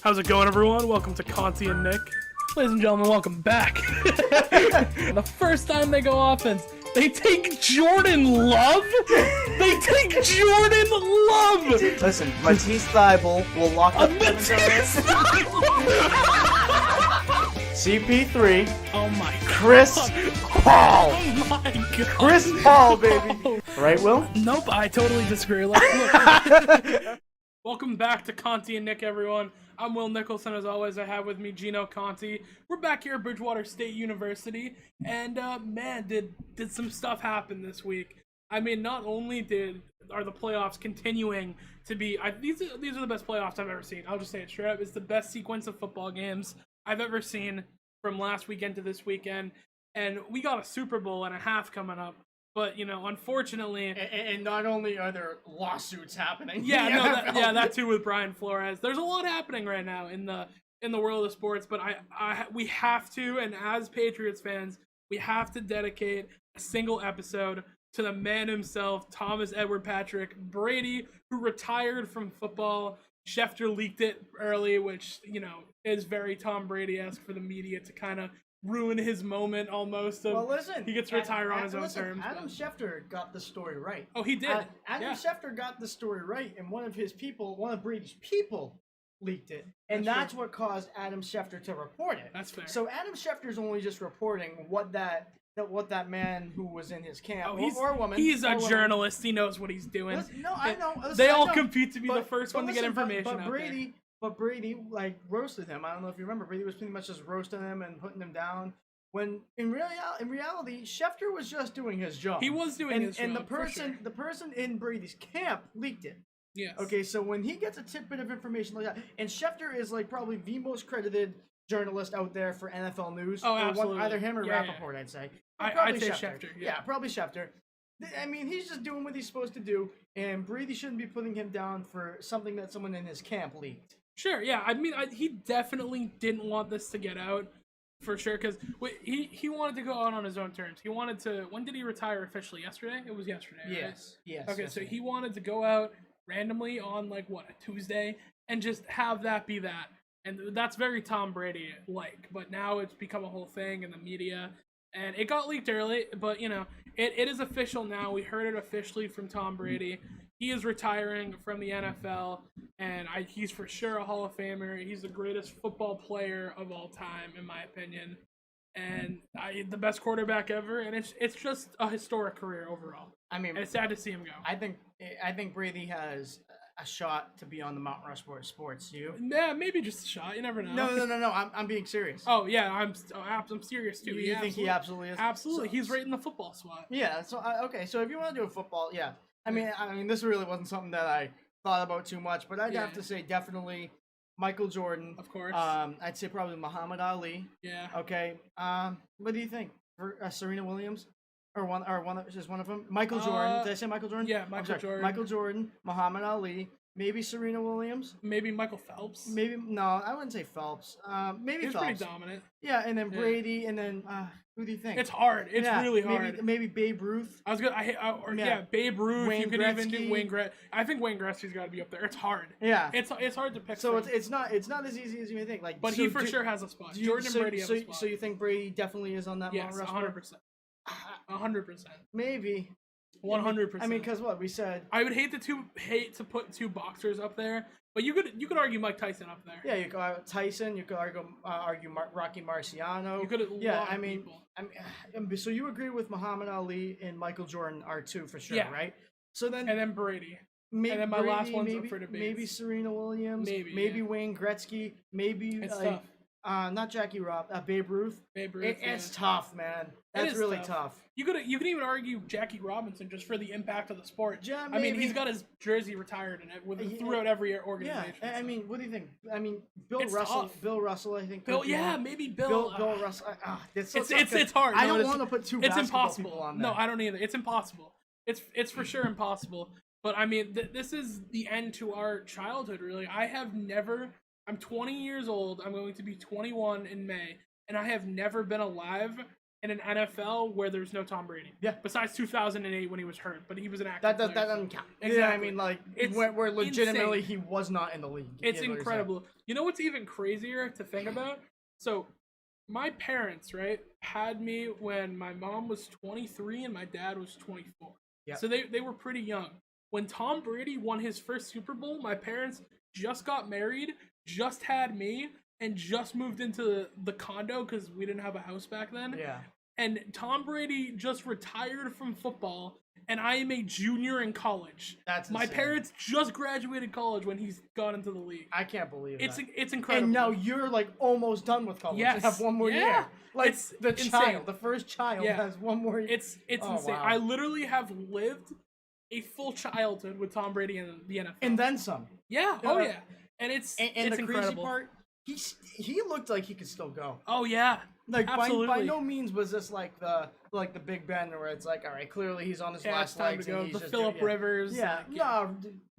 How's it going, everyone? Welcome to Conti and Nick. Ladies and gentlemen, welcome back. The first time they go offense, they take Jordan Love? They take Jordan Love! Listen, Matisse Thybulle will lock up CP3. Oh my god. Chris Paul. Oh my god. Chris Paul, baby. Right, Will? Nope, I totally disagree. Look. Welcome back to Conti and Nick, everyone. I'm Will Nicholson. As always, I have with me Gino Conti. We're back here at Bridgewater State University, and man, did some stuff happen this week. I mean, not only are the playoffs continuing to be, these are the best playoffs I've ever seen. I'll just say it straight up. It's the best sequence of football games I've ever seen from last weekend to this weekend, and we got a Super Bowl and a half coming up. But, you know, unfortunately... And not only are there lawsuits happening... that too with Brian Flores. There's a lot happening right now in the world of sports, but we have to, and as Patriots fans, we have to dedicate a single episode to the man himself, Thomas Edward Patrick Brady, who retired from football. Schefter leaked it early, which, you know, is very Tom Brady-esque for the media to kind of ruin his moment almost. He gets to retire on his own terms. Adam Schefter got the story right. Oh, he did. Adam Schefter got the story right, and one of Brady's people leaked it. And that's what caused Adam Schefter to report it. That's fair. So Adam Schefter's only just reporting what that man who was in his camp or woman. He's a journalist. He knows what he's doing. Listen, I know. They all compete to be the first one to get information but out Brady, there. But Brady, roasted him. I don't know if you remember. Brady was pretty much just roasting him and putting him down. When in reality, Schefter was just doing his job. He was doing his job. And the person in Brady's camp leaked it. Yes. Okay, so when he gets a tidbit of information like that, and Schefter is probably the most credited journalist out there for NFL news. Oh, absolutely. Either him or Rappaport, I'd say. I'd say Schefter. Yeah, probably Schefter. I mean, he's just doing what he's supposed to do, and Brady shouldn't be putting him down for something that someone in his camp leaked. Sure, yeah. I mean, he definitely didn't want this to get out, for sure, because he wanted to go out on his own terms. He wanted to... When did he retire officially? Yesterday? It was yesterday, right? Yes. Okay, so he wanted to go out randomly on, a Tuesday, and just have that be that. And that's very Tom Brady-like, but now it's become a whole thing in the media, and it got leaked early, but, you know, it is official now. We heard it officially from Tom Brady. He is retiring from the NFL, and he's for sure a Hall of Famer. He's the greatest football player of all time, in my opinion, and the best quarterback ever. And it's just a historic career overall. I mean, and it's sad to see him go. I think Brady has a shot to be on the Mount Rushmore of sports. You? Yeah, maybe just a shot. You never know. No. I'm being serious. Oh yeah, I'm serious too. You think he absolutely is? Absolutely, he's right in the football spot. Yeah. So okay. So if you want to do a football, yeah. I mean, this really wasn't something that I thought about too much, but I'd have to say definitely Michael Jordan. Of course. I'd say probably Muhammad Ali. Yeah. Okay. What do you think? Serena Williams, or one of them? Michael Jordan. Did I say Michael Jordan? Yeah, Jordan. Michael Jordan, Muhammad Ali, maybe Serena Williams. Maybe Michael Phelps. Maybe no, I wouldn't say Phelps. Maybe He's Phelps. pretty dominant. Yeah, and then Brady, and then who do you think? It's hard. It's really hard. Maybe Babe Ruth. I was good. Babe Ruth. Wayne you could Gretzky. even do Wayne Gretzky. I think Wayne Gretzky's got to be up there. It's hard. Yeah, it's hard to pick. So it's not as easy as you may think. But he for sure has a spot. Jordan and Brady have a spot. So you think Brady definitely is on that? Yes, Mount Rushmore? 100%. Maybe. 100%. I mean, because what we said. I would hate to put two boxers up there, but you could argue Mike Tyson up there. Yeah, you could argue Tyson. You could argue Rocky Marciano. You could. So you agree with Muhammad Ali and Michael Jordan are two for sure, right? So then and then Brady. And then my last one's up for debate. Maybe Serena Williams. Maybe Wayne Gretzky. Maybe it's tough. Not Jackie Babe Ruth. It's tough, man. That's really tough. You could even argue Jackie Robinson just for the impact of the sport. Yeah, I mean, he's got his jersey retired in it throughout every organization. Yeah, I mean, what do you think? I mean, Bill it's Russell. Tough. Bill Russell, I think. Maybe Bill. Bill Russell. It's hard. I don't want to put two. It's basketball impossible. People on there. No, I don't either. It's impossible. It's for sure impossible. But I mean, this is the end to our childhood. Really, I'm 20 years old. I'm going to be 21 in May, and I have never been alive in an NFL where there's no Tom Brady. Yeah. Besides 2008 when he was hurt, but he was an active That player, doesn't count. Exactly. Yeah, I mean, like, It's where legitimately insane. he was not in the league. It's is what you're saying. incredible. You know what's even crazier to think about? So, my parents, right, had me when my mom was 23 and my dad was 24. Yeah. So they were pretty young. When Tom Brady won his first Super Bowl, my parents just got married, just had me, and just moved into the condo because we didn't have a house back then. Yeah. And Tom Brady just retired from football, and I am a junior in college. That's my insane. parents just graduated college when he's got into the league. I can't believe It's that. it's incredible. And now you're like almost done with college. Yes. You have one more Yeah. year. Like It's the insane. child, the first child Yeah. has one more year. It's Oh, insane. wow. I literally have lived a full childhood with Tom Brady in the NFL. And then some. yeah, Yeah. oh yeah, and it's And the incredible. crazy part, he looked like he could still go. Oh yeah, Like absolutely. by no means was this like the Big Ben where it's like, all right, clearly he's on his Yeah, it's last time legs to go. and he's The just Phillip Rivers. Yeah, like, no,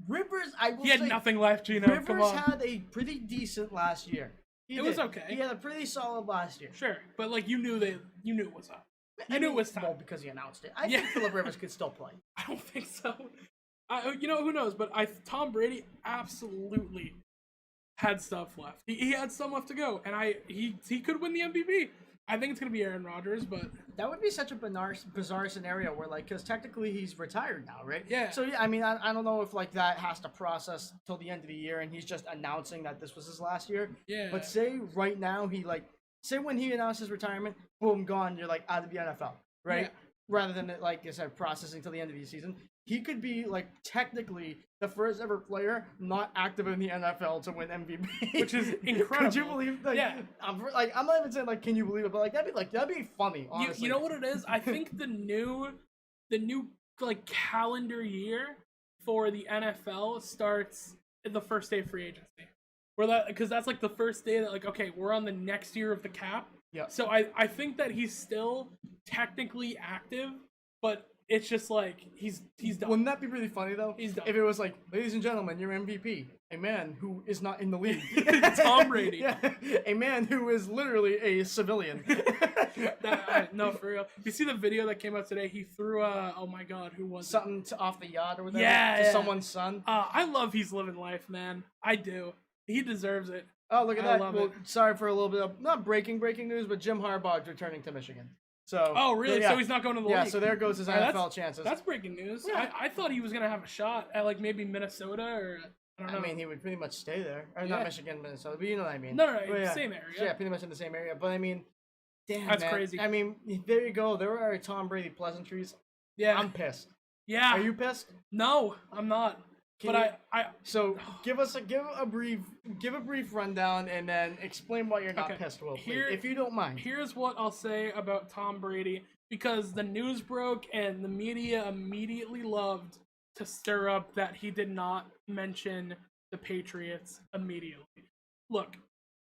Rivers. I will he had say, nothing left. Gino, come Rivers on. had a pretty decent last year. It was okay. He had a pretty solid last year. Sure, but like you knew it was up. I You knew mean, it was time. well, because he announced it. I Yeah. think Phillip Rivers could still play. I don't think so. You know, who knows? But Tom Brady absolutely had stuff left. He had some left to go, and he could win the MVP. I think it's gonna be Aaron Rodgers, but That would be such a bizarre scenario where, like, because technically he's retired now, right? Yeah. So yeah, I mean, I don't know if like that has to process till the end of the year, and he's just announcing that this was his last year. yeah. But say right now say when he announced his retirement, boom, gone. You're like out of the NFL, right? Yeah. Rather than like I said, processing till the end of the season, he could be like technically the first ever player not active in the NFL to win MVP, Which is Could you incredible. believe? Like, Yeah. I'm not even saying like, can you believe it? But that'd be funny. Honestly, You know what it is? I think the new like calendar year for the NFL starts the first day of free agency. Because that's like the first day that like, okay, we're on the next year of the cap. Yeah. So I think that he's still technically active, but it's just like he's done. Wouldn't that be really funny though? He's done. If it was like, ladies and gentlemen, your MVP, a man who is not in the league. Tom Brady. Yeah, a man who is literally a civilian. No, for real. You see the video that came out today? He threw oh my god, who was it? Something off the yacht or whatever Yeah, to yeah. someone's son. I love he's living life, man. I do. He deserves it. Oh, look at I that. love Well, it. sorry for a little bit of not breaking news, but Jim Harbaugh's returning to Michigan. So Oh, really? yeah. So he's not going to the Yeah, league? so there goes his Alright, NFL chances. That's breaking news. Yeah. I thought he was gonna have a shot at like maybe Minnesota or I don't know. I mean, he would pretty much stay there. Or Yeah. not Michigan, Minnesota, but you know what I mean. No, But yeah. same area. Yeah, pretty much in the same area. But I mean, damn, That's man. crazy. I mean, there you go. There are Tom Brady pleasantries. Yeah. I'm pissed. yeah. Are you pissed? No, I'm not. Can But you- I So give a brief rundown and then explain why you're not Okay. pissed, Will, please, Here- if you don't mind. here's what I'll say about Tom Brady because the news broke and the media immediately loved to stir up that he did not mention the Patriots immediately. Look,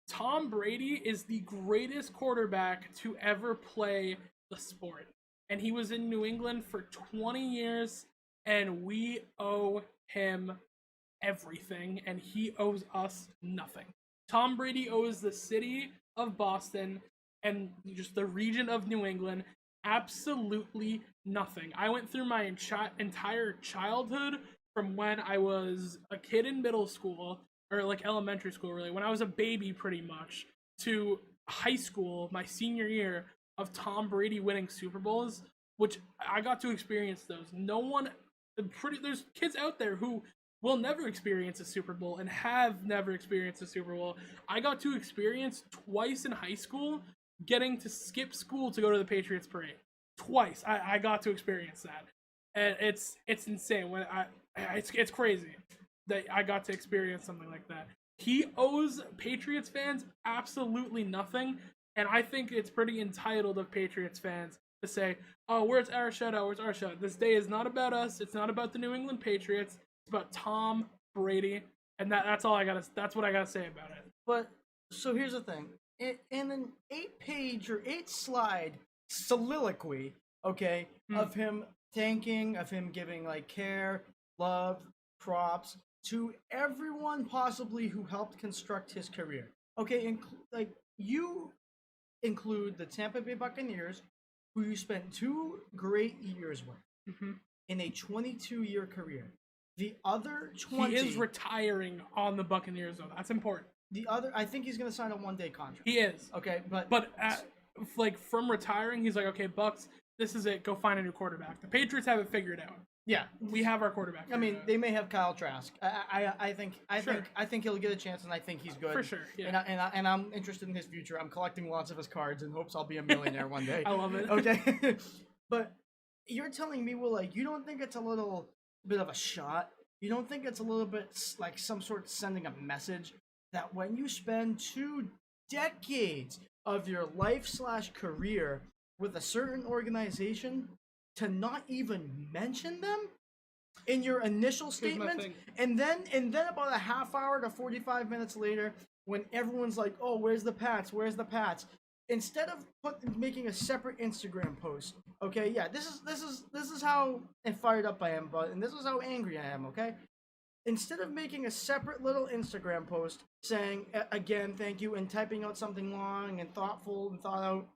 Tom Brady is the greatest quarterback to ever play the sport. And he was in New England for 20 years, and we owe him everything, and he owes us nothing. Tom Brady owes the city of Boston and just the region of New England absolutely nothing. I went through my entire childhood from when I was a kid in middle school, or like elementary school, really, when I was a baby pretty much, to high school, my senior year, of Tom Brady winning Super Bowls, which I got to experience those. There's kids out there who will never experience a Super Bowl and have never experienced a Super Bowl. I got to experience twice in high school getting to skip school to go to the Patriots parade. Twice. I got to experience that. And it's insane. It's crazy that I got to experience something like that. He owes Patriots fans absolutely nothing, and I think it's pretty entitled of Patriots fans to say, "Oh, where's our shutout? Where's our shutout?" This day is not about us. It's not about the New England Patriots. It's about Tom Brady, and that's all I gotta. That's what I gotta say about it. But so here's the thing: in an 8-page or 8-slide soliloquy, okay, of him thanking, of him giving like care, love, props to everyone possibly who helped construct his career. Okay, like you include the Tampa Bay Buccaneers, who you spent 2 great years with Mhm. in a 22-year career. The other 20. He is retiring on the Buccaneers, though. That's important. The other, I think he's going to sign a 1-day contract. He is. Okay, But like from retiring, he's like, okay, Bucks, this is it. Go find a new quarterback. The Patriots have it figured out. yeah, We have our quarterback. I mean, figured out. they may have Kyle Trask. I Sure. think he'll get a chance, and I think he's good For sure, yeah. And I'm interested in his future. I'm collecting lots of his cards in hopes I'll be a millionaire one day. I love it. Okay, but you're telling me, well, like, you don't think it's a little bit of a shot? You don't think it's a little bit like some sort of sending a message that when you spend 2 decades of your life/career with a certain organization, to not even mention them in your initial my statement, thing. and then about a half hour to 45 minutes later, when everyone's like, "Oh, where's the Pats? Where's the Pats?" Instead of making a separate Instagram post, okay, yeah, this is how fired up I am, and this is how angry I am, okay. Instead of making a separate little Instagram post saying again, thank you, and typing out something long and thoughtful and thought out,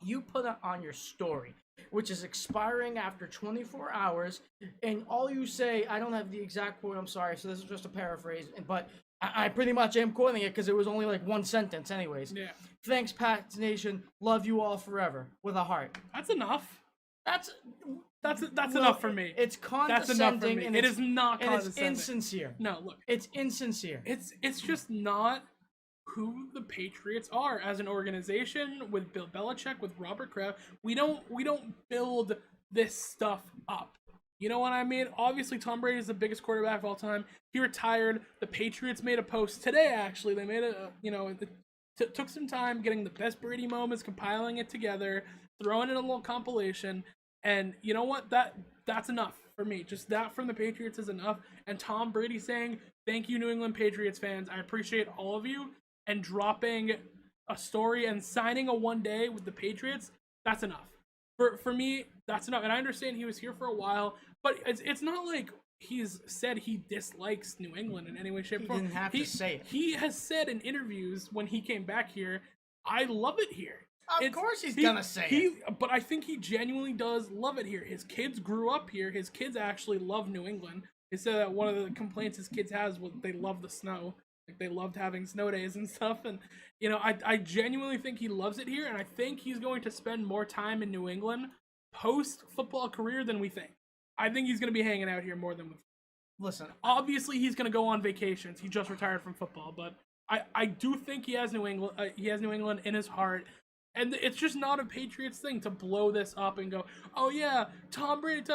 you put it on your story, which is expiring after 24 hours, and all you say, I don't have the exact quote, I'm sorry, so this is just a paraphrase, but I pretty much am quoting it because it was only like one sentence anyways. Yeah. Thanks, Pats Nation, love you all forever, with a heart. That's enough. That's That's well, enough for me. It's That's enough for condescending, me. and It is not and it's condescending. insincere. No, look, It's insincere. it's just not who the Patriots are as an organization with Bill Belichick, with Robert Kraft. We don't build this stuff up. You know what I mean? Obviously, Tom Brady is the biggest quarterback of all time. He retired. The Patriots made a post today. Actually, they made took some time getting the best Brady moments, compiling it together, throwing in a little compilation. And you know what? That's enough for me. Just that from the Patriots is enough. And Tom Brady saying, "Thank you, New England Patriots fans. I appreciate all of you," and dropping a story and signing a 1-day with the Patriots. That's enough. For me, that's enough. And I understand he was here for a while, but it's not like he's said he dislikes New England in any way, shape, or form. He didn't have to say it. He has said in interviews when he came back here, "I love it here." Of course he's gonna say it. But I think he genuinely does love it here. His kids grew up here. His kids actually love New England. He said that one of the complaints his kids has was they love the snow. Like they loved having snow days and stuff. And I genuinely think he loves it here, and I think he's going to spend more time in New England post football career than we think. I think he's going to be hanging out here more than we think. Listen, Obviously, he's going to go on vacations. He just retired from football, but I do think he has New England. He has New England in his heart. And it's just not a Patriots thing to blow this up and go, "Oh yeah, Tom Brady,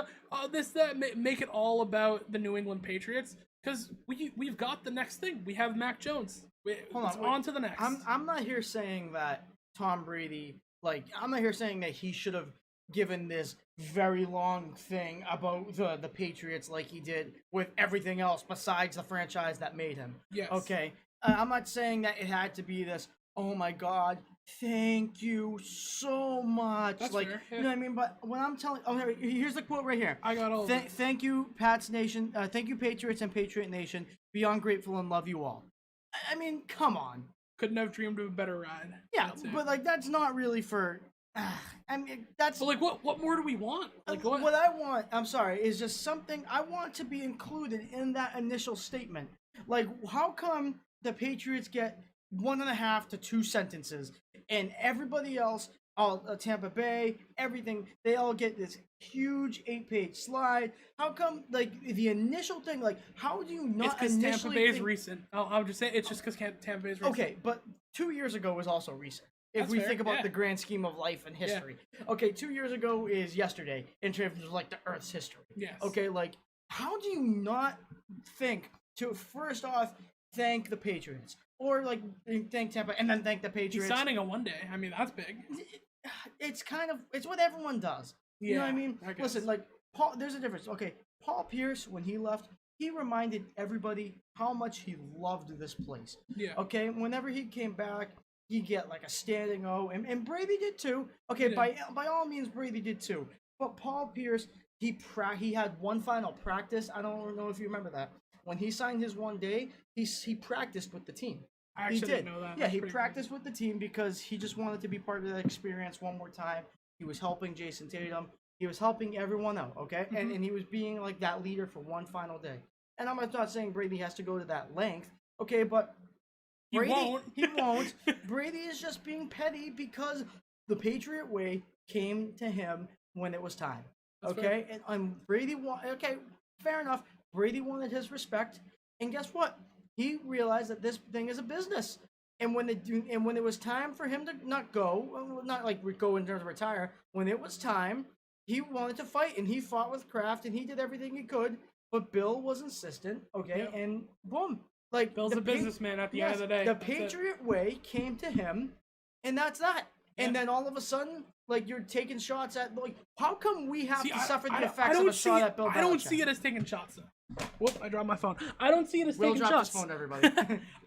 this, that," make it all about the New England Patriots. Because we've got the next thing. We have Mac Jones. On to the next. I'm not here saying that Tom Brady, I'm not here saying that he should have given this very long thing about the Patriots like he did with everything else besides the franchise that made him. Yes. Okay. I'm not saying that it had to be this, "Oh my God, thank you so much." That's like, fair, yeah. you know what I mean? But when I'm telling, here's the quote right here. I got all of it. Thank you, Pats Nation. Thank you, Patriots and Patriot Nation. Beyond grateful and love you all. I mean, come on. Couldn't have dreamed of a better ride. Yeah, That's it. but that's not really for. I mean, that's. But what more do we want? What I want, I'm sorry, is just something I want to be included in that initial statement. Like, how come the Patriots get 1.5 to 2 sentences, and everybody else, all Tampa Bay, everything, they all get this huge 8-page slide? How come, the initial thing, how do you not It's because initially Tampa Bay is think... recent. I'll just say it's just because Tampa Bay is recent. Okay, but 2 years ago was also recent. If That's we fair, think about yeah. the grand scheme of life and history. Okay, 2 years ago is yesterday in terms of the Earth's history. Yes. Okay, how do you not think to first off thank the Patriots or thank Tampa and then thank the Patriots? He's signing a 1-day. I mean, that's big. It's it's what everyone does. You know what I Yeah, mean? I guess. Listen, Paul, there's a difference. Okay, Paul Pierce, when he left, he reminded everybody how much he loved this place. Yeah. Okay, whenever he came back, he get a standing O, and Brady did too. Okay, He by all means, Brady did too. But Paul Pierce, he had one final practice. I don't know if you remember that. When he signed his 1-day, he practiced with the team. I actually He did. didn't know that. Yeah, That's he pretty practiced with the team because he just wanted to be part of that experience one more time. He was helping Jason Tatum. He was helping everyone out, okay? And he was being like that leader for one final day. And I'm not saying Brady has to go to that length, okay? But Brady, he won't. Brady is just being petty because the Patriot way came to him when it was time. Okay? And Brady okay, fair enough. Brady wanted his respect, and guess what? He realized that this thing is a business. And when it was time for him to not like go in terms of retire, when it was time, he wanted to fight, and he fought with Kraft, and he did everything he could. But Bill was insistent, okay, and boom. Like Bill's a businessman at the end of the day. The Patriot way came to him, and that's that. Yeah. And then all of a sudden, like, you're taking shots at, like, how come we have to suffer the effects of a shot at Bill Belichick? I don't see it as taking shots, though. Whoop, I dropped my phone. I don't see it as taking shots. Will dropped his phone, everybody.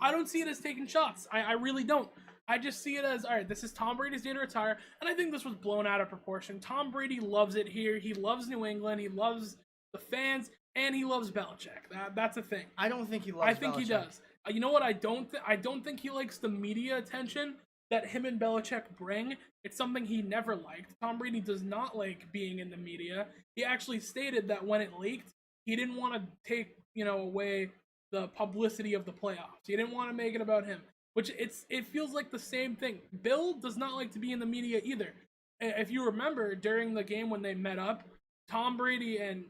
I don't see it as taking shots. I really don't. I just see it as, all right, this is Tom Brady's day to retire, and I think this was blown out of proportion. Tom Brady loves it here. He loves New England. He loves the fans, and he loves Belichick. That's a thing. I don't think he loves I think Belichick. he does. You know what? I don't think he likes the media attention that him and Belichick bring. It's something he never liked. Tom Brady does not like being in the media. He actually stated that when it leaked, he didn't want to take, away the publicity of the playoffs. He didn't want to make it about him, which it feels like the same thing. Bill does not like to be in the media either. If you remember, during the game when they met up, Tom Brady and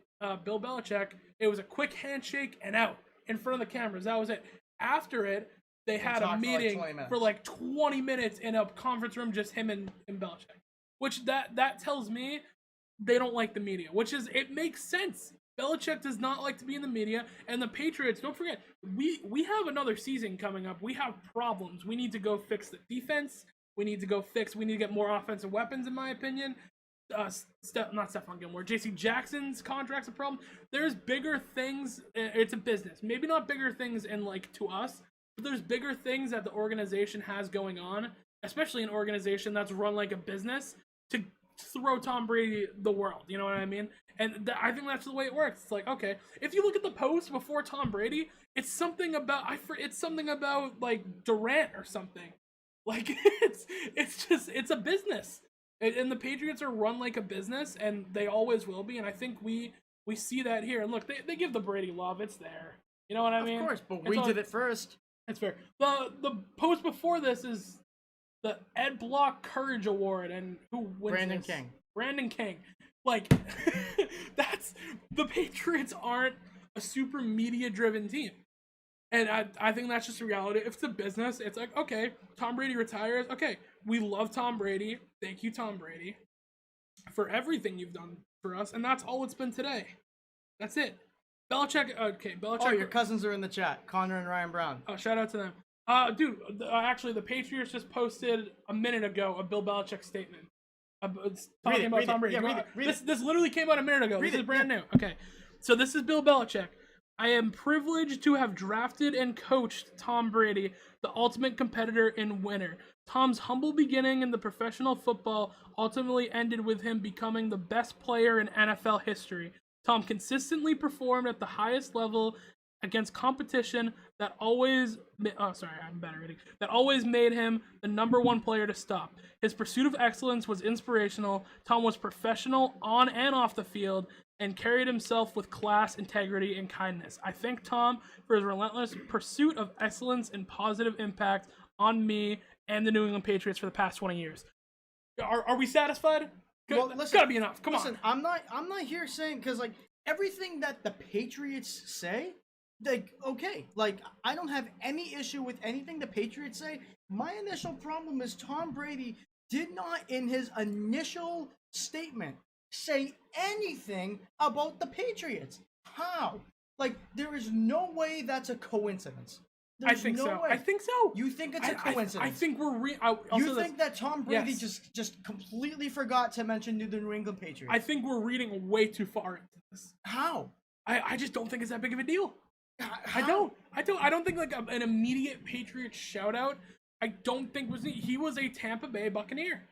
Bill Belichick, it was a quick handshake and out in front of the cameras. That was it. After it, they had a meeting for like 20 minutes in a conference room, just him and Belichick. Which that tells me they don't like the media, it makes sense. Belichick does not like to be in the media, and the Patriots, don't forget, we have another season coming up. We have problems. We need to go fix the defense. We need to get more offensive weapons, in my opinion. Not Stephon Gilmore, JC Jackson's contract's a problem. There's bigger things. It's a business. Maybe not bigger things to us, but there's bigger things that the organization has going on, especially an organization that's run like a business, to throw Tom Brady the world. You know what I mean? And I think that's the way it works. It's like, okay, if you look at the post before Tom Brady, it's something about like Durant or something. Like it's a business. And the Patriots are run like a business, and they always will be. And I think we see that here. And look, they give the Brady love. It's there. You know what I mean? Of course, but we did it first. That's fair. The post before this is the Ed Block Courage Award, and who wins Brandon King. Like, that's the Patriots aren't a super media-driven team. And I think that's just a reality. If it's a business, it's like, okay, Tom Brady retires. Okay, we love Tom Brady. Thank you, Tom Brady, for everything you've done for us. And that's all it's been today. That's it. Belichick. Oh, your cousins are in the chat. Connor and Ryan Brown. Oh, shout out to them. Dude, actually, the Patriots just posted a minute ago a Bill Belichick statement. Talking about Tom Brady. Yeah, read it. This literally came out a minute ago. This is brand new. Okay. So this is Bill Belichick. I am privileged to have drafted and coached Tom Brady, the ultimate competitor and winner. Tom's humble beginning in the professional football ultimately ended with him becoming the best player in NFL history. Tom consistently performed at the highest level against competition that always made him the number one player to stop. His pursuit of excellence was inspirational. Tom was professional on and off the field and carried himself with class, integrity, and kindness. I thank Tom for his relentless pursuit of excellence and positive impact on me and the New England Patriots for the past 20 years. Are we satisfied? Well, listen, gotta be enough. Come on. I'm not here saying, because like everything that the Patriots say, like, okay, like I don't have any issue with anything the Patriots say. My initial problem is Tom Brady did not, in his initial statement, say anything about the Patriots. How? Like, there is no way that's a coincidence. I think so. I think so. You think it's a coincidence? I think we're you think that Tom Brady just completely forgot to mention the New England Patriots? I think we're reading way too far into this. How? I just don't think it's that big of a deal. How? I don't think like an immediate Patriots shout out. I don't think he was a Tampa Bay Buccaneer.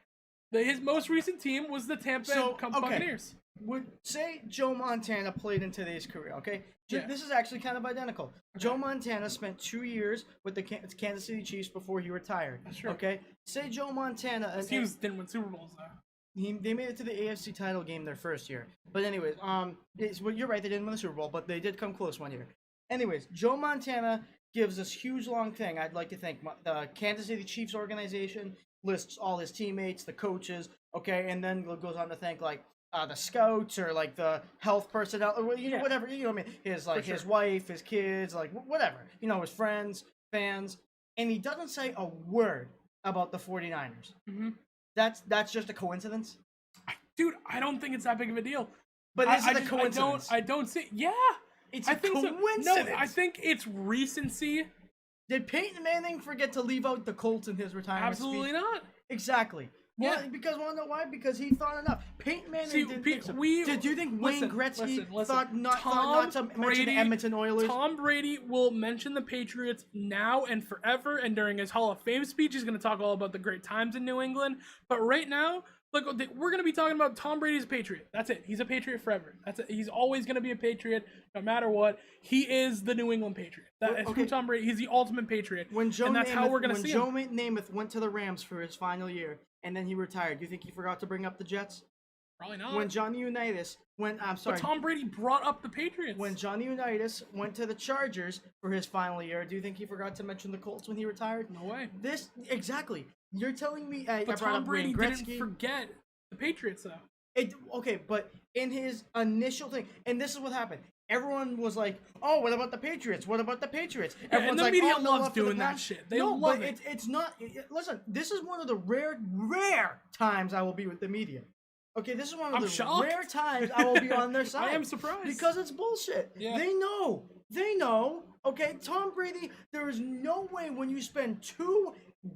His most recent team was the Tampa Bay Buccaneers. Would say Joe Montana played in today's career, okay? Yeah. This is actually kind of identical. Okay. Joe Montana spent 2 years with the Kansas City Chiefs before he retired. That's true. Okay? Say Joe Montana... His teams didn't win Super Bowls, though. they made it to the AFC title game their first year. But anyways, you're right. They didn't win the Super Bowl, but they did come close one year. Anyways, Joe Montana gives this huge long thing. I'd like to thank the Kansas City Chiefs organization, lists all his teammates, the coaches, okay, and then goes on to thank like the scouts or like the health personnel or whatever, you know what I mean, his wife, his kids, like whatever, his friends, fans, and he doesn't say a word about the 49ers. Mm-hmm. That's just a coincidence? Dude, I don't think it's that big of a deal. But is it a coincidence? I don't see. Yeah. It's a coincidence. So. No, I think it's recency. Did Peyton Manning forget to leave out the Colts in his retirement Absolutely speech? not. Exactly. Yeah. Well, because want to know why? Because he thought enough. Peyton Manning didn't think so. Do you think Wayne Gretzky thought not to mention the Edmonton Oilers? Tom Brady will mention the Patriots now and forever, and during his Hall of Fame speech, he's going to talk all about the great times in New England. But right now, look, we're going to be talking about Tom Brady's a Patriot. That's it. He's a Patriot forever. That's it. He's always going to be a Patriot, no matter what. He is the New England Patriot. That's who Tom Brady. He's the ultimate Patriot. And that's how we're going to see him. When Joe Namath went to the Rams for his final year, and then he retired, do you think he forgot to bring up the Jets? Probably not. When Johnny Unitas But Tom Brady brought up the Patriots. When Johnny Unitas went to the Chargers for his final year, do you think he forgot to mention the Colts when he retired? No way. Exactly. You're telling me but Tom Brady didn't forget the Patriots, though. But in his initial thing, and this is what happened. Everyone was like, "Oh, what about the Patriots? What about the Patriots?" Everyone's and the media loves doing that shit. They love it. It's not. Listen, this is one of the rare times I will be with the media. Okay, this is one of the rare times I will be on their side. I am surprised because it's bullshit. Yeah. They know. Okay, Tom Brady. There is no way when you spend 2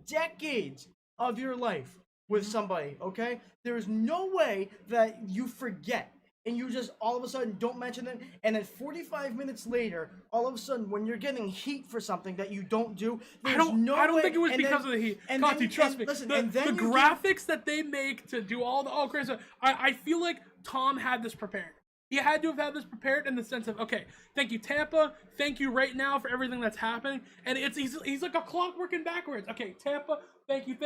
decades of your life with somebody. Okay, there is no way that you forget. And you just all of a sudden don't mention them, and then 45 minutes later, all of a sudden, when you're getting heat for something that you don't do, I don't think it was because of the heat. Conti, trust me. Listen, the graphics that they make to do all the crazy stuff, I feel like Tom had this prepared. He had to have had this prepared in the sense of, okay, thank you Tampa, thank you right now for everything that's happening, and he's like a clock working backwards. Okay, Tampa, thank you.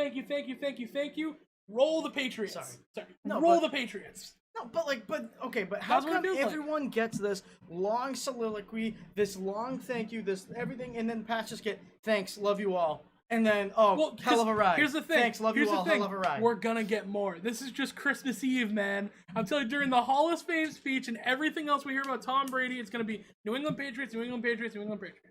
Roll the Patriots. Sorry. Roll the Patriots. No, but how come everyone gets this long soliloquy, this long thank you, this everything, and then Pats just get thanks, love you all, and then hell of a ride. Here's the thing. Thanks, love you all, hell of a ride. We're gonna get more. This is just Christmas Eve, man. I'm telling you, during the Hall of Fame speech and everything else we hear about Tom Brady, it's gonna be New England Patriots, New England Patriots, New England Patriots.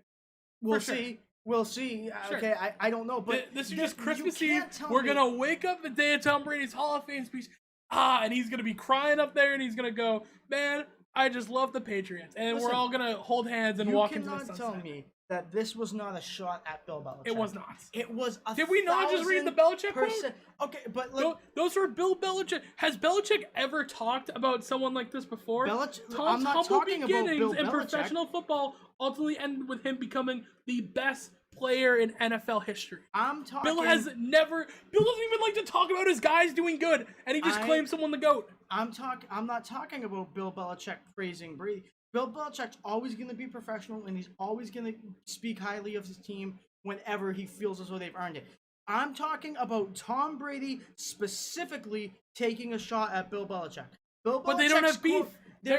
We'll see. We'll see. Sure. Okay, I don't know, but this is just Christmas Eve. We're gonna wake up the day of Tom Brady's Hall of Fame speech. And he's gonna be crying up there, and he's gonna go, "Man, I just love the Patriots," and we're all gonna hold hands and walk into the sunset. You cannot tell me that this was not a shot at Bill Belichick. It was not. It was. Did we not just read the Belichick quote? Okay, but those are Bill Belichick. Has Belichick ever talked about someone like this before? Tom's humble beginnings in professional football ultimately ended with him becoming the best player in NFL history. Bill doesn't even like to talk about his guys doing good, and he just claims someone the GOAT. I'm not talking about Bill Belichick praising Brady. Bill Belichick's always going to be professional, and he's always going to speak highly of his team whenever he feels as though they've earned it. I'm talking about Tom Brady specifically taking a shot at Bill Belichick. But they don't have beef. They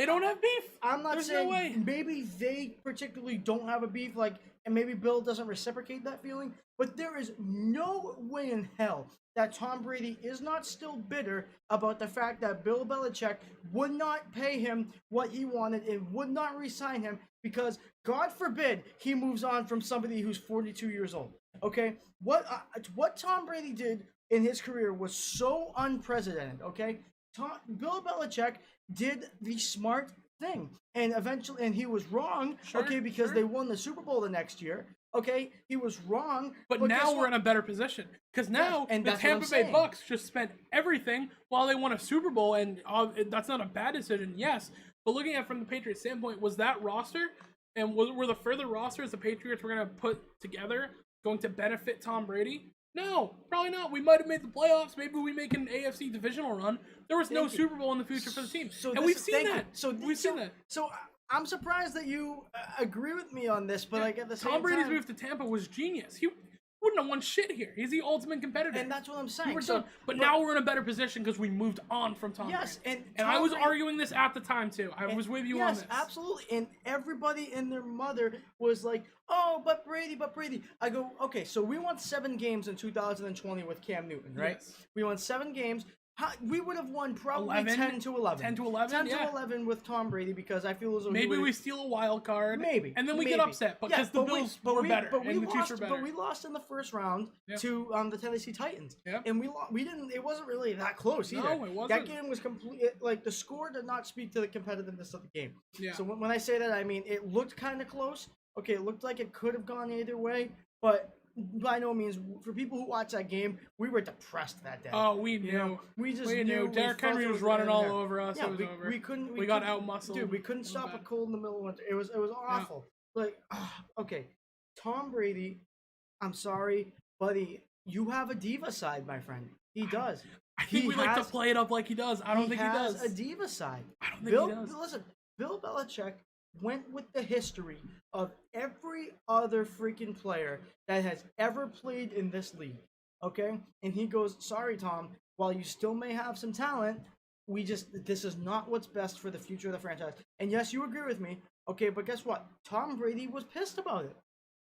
don't have beef. I'm not saying maybe they particularly don't have a beef, and maybe Bill doesn't reciprocate that feeling, but there is no way in hell that Tom Brady is not still bitter about the fact that Bill Belichick would not pay him what he wanted and would not re-sign him because, God forbid, he moves on from somebody who's 42 years old. Okay? What Tom Brady did in his career was so unprecedented, okay? Bill Belichick did the smart thing, and he was wrong, because they won the Super Bowl the next year. Okay, he was wrong, but now we're in a better position because now the Tampa Bay Bucks just spent everything while they won a Super Bowl, and that's not a bad decision, yes. But looking at it from the Patriots' standpoint, was that roster and were the further rosters the Patriots were going to put together going to benefit Tom Brady? No, probably not. We might have made the playoffs. Maybe we make an AFC divisional run. There was no Super Bowl in the future for the team, and we've seen that. So I'm surprised that you agree with me on this, but at the same time, Tom Brady's move to Tampa was genius. He would wouldn't have won shit here. He's the ultimate competitor. And that's what I'm saying. We were So, done. But now we're in a better position because we moved on from Tom yes, Brady. and I Tom was Brady- arguing this at the time too. I was with you on yes, this. absolutely. And everybody and their mother was like, "Oh, but Brady, but Brady." I go, "Okay, so we won 7 games in 2020 with Cam Newton, right? Yes. We won 7 games. We would have won probably 11? 10 to 11. 10 to 11, 10 yeah. to 11 with Tom Brady because I feel as though Maybe we steal a wild card. Maybe. And then we maybe. get upset because the Bills were better But we and the lost, Chiefs were better. But we lost in the first round Yeah. to the Tennessee Titans. Yeah. And we didn't. It wasn't really that close either. No, it wasn't. That game was complete. Like the score did not speak to the competitiveness of the game. Yeah. So when I say that, I mean it looked kind of close. Okay, it looked like it could have gone either way, but by no means, for people who watched that game, we were depressed that day. Oh, we knew. You know, we just we knew. Derrick felt Henry it was running all there. over us. Yeah, it was over. we couldn't. We got couldn't- out-muscled. Dude, we couldn't It was stop a bad. cold in the middle of winter. It was awful. Like, okay, Tom Brady. I'm sorry, buddy. You have a diva side, my friend. He does. I think we like to play it up like he does. I don't think he has does. a diva side. I don't think he does. Listen, Bill Belichick went with the history of every other freaking player that has ever played in this league. Okay? And he goes, "Sorry, Tom, while you still may have some talent, this is not what's best for the future of the franchise." And yes, you agree with me. Okay, but guess what? Tom Brady was pissed about it.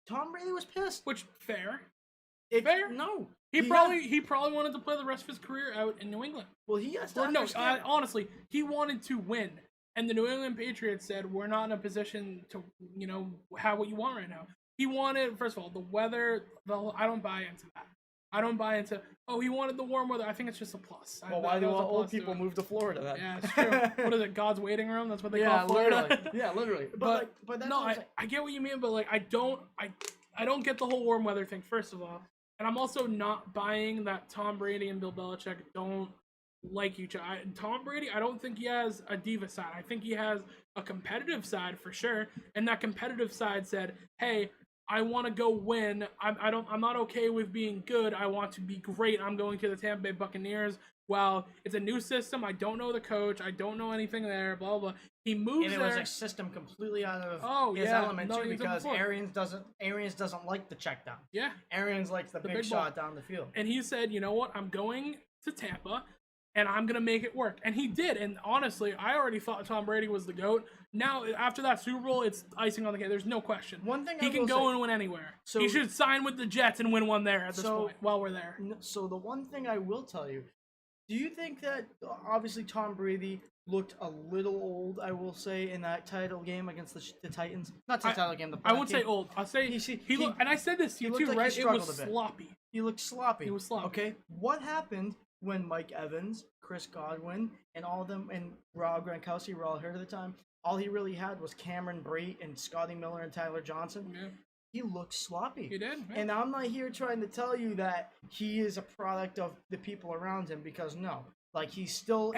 Tom Brady was pissed. Which fair. Fair? No. He probably wanted to play the rest of his career out in New England. Well, he has to Or no, understand. honestly, he wanted to win. And the New England Patriots said, we're not in a position to, have what you want right now. He wanted, first of all, the weather. I don't buy into that. I don't buy into, he wanted the warm weather. I think it's just a plus. Well, why do all old people move to Florida then? Yeah, it's true. What is it, God's waiting room? That's what they Yeah, call Florida. literally. Yeah, literally. But that's no, what I'm saying. I get what you mean, but I don't get the whole warm weather thing, first of all. And I'm also not buying that Tom Brady and Bill Belichick don't like each other. Tom Brady, I don't think he has a diva side. I think he has a competitive side for sure. And that competitive side said, "Hey, I want to go win. I'm not okay with being good. I want to be great. I'm going to the Tampa Bay Buccaneers. Well, it's a new system. I don't know the coach. I don't know anything there. Blah blah." He moves and it there. was a system completely out of his yeah, element no, too, he's done because before. Arians doesn't like the check down. Yeah. Arians likes the big big shot ball. down the field. And he said, "You know what? I'm going to Tampa, and I'm going to make it work." And he did. And honestly, I already thought Tom Brady was the GOAT. Now, after that Super Bowl, it's icing on the cake. There's no question. One thing he I can will go say- and win anywhere. So- he should sign with the Jets and win one there at this So- point while we're there. So the one thing I will tell you, do you think that obviously Tom Brady looked a little old, I will say, in that title game against the Titans? Not the title game, the I won't game. say old. I'll say he looked, and I said this to you looked too, like he right? It struggled was a bit. sloppy. He looked sloppy. He was sloppy. Okay, what happened when Mike Evans, Chris Godwin, and all of them, and Rob Gronkowski were all hurt at the time? All he really had was Cameron Brate and Scotty Miller and Tyler Johnson. Yeah. He looked sloppy. He did. Yeah. And I'm not here trying to tell you that he is a product of the people around him, because no. Like, he's still